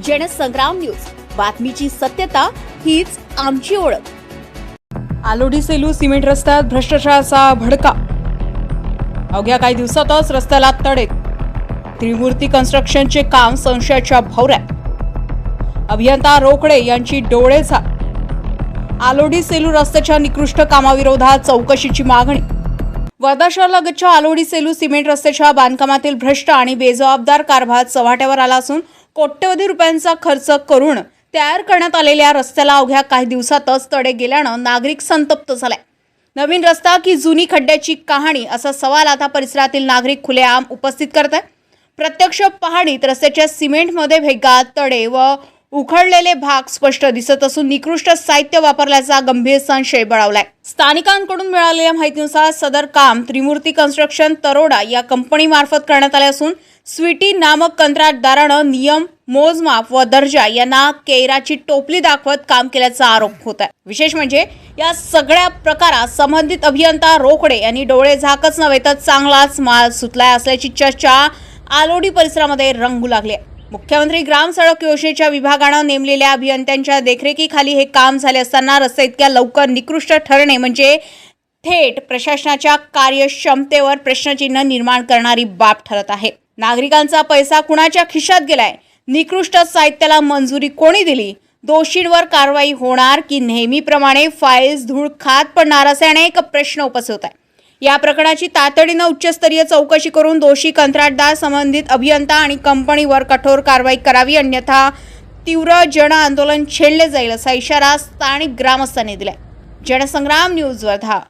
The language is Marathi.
जनसंग्राम न्यूज, बातमीची सत्यता हीच आमची ओळख। आलोडी सेलू सिमेंट रस्त्यात भ्रष्टाचाराचा भडका। अवघ्या काही दिवसातच रस्त्याला तडे। त्रिमूर्ती कन्स्ट्रक्शनचे काम संशयाच्या भोवऱ्यात। अभियंता रोकडे यांची डोळेझाक। आलोडी सेलू रस्त्याच्या निकृष्ट कामाविरोधात चौकशीची मागणी। वर्धा शहरालगतच्या आलोडी सेलू सिमेंट रस्त्याच्या बांधकामातील भ्रष्ट आणि बेजबाबदार कारभार चव्हाट्यावर आला असून कोट्यवधी रुपयांचा खर्च करून तयार करण्यात आलेल्या रस्त्याला अवघ्या काही दिवसातच तडे गेल्यानं नागरिक संतप्त झालाय। नवीन रस्ता की जुनी खड्ड्याची कहाणी असा सवाल आता परिसरातील नागरिक खुलेआम उपस्थित करत आहेत। प्रत्यक्ष पाहणीत रस्त्याच्या सिमेंटमध्ये भेगा, तडे व उखडलेले भाग स्पष्ट दिसत असून निकृष्ट साहित्य वापरल्याचा गंभीर संशय बळावलाय। स्थानिकांकडून मिळालेल्या माहितीनुसार सदर काम त्रिमूर्ती कन्स्ट्रक्शन तरोडा या कंपनीमार्फत करण्यात आले असून स्वीटी नामक कंत्राटदारानं नियम, मोजमाप व दर्जा यांना केराची टोपली दाखवत काम केल्याचा आरोप होत आहे। विशेष म्हणजे या सगळ्या प्रकारात संबंधित अभियंता रोकडे यांनी डोळे झाकच नव्हे तर चांगलाच माल सुतलाय असल्याची चर्चा आलोडी परिसरामध्ये रंगू लागली आहे। मुख्यमंत्री ग्राम सडक योजनेच्या विभागानं नेमलेल्या अभियंत्यांच्या देखरेखीखाली हे काम झाले असताना रस्ता इतक्या लवकर निकृष्ट ठरणे म्हणजे थेट प्रशासनाच्या कार्यक्षमतेवर प्रश्नचिन्ह निर्माण करणारी बाब ठरत आहे। नागरिकांचा पैसा कुणाच्या खिशात गेलाय? निकृष्ट साहित्याला मंजुरी कोणी दिली? दोषींवर कारवाई होणार की नेहमीप्रमाणे फाईल्स धूळ खात पडणार असे अनेक प्रश्न उपस्थित होत आहेत। या प्रकरणाची तातडीनं उच्चस्तरीय चौकशी करून दोषी कंत्राटदार, संबंधित अभियंता आणि कंपनीवर कठोर कारवाई करावी, अन्यथा तीव्र जन आंदोलन छेडले जाईल असा इशारा स्थानिक ग्रामस्थांनी दिलाय। जनसंग्राम न्यूज वर्धा।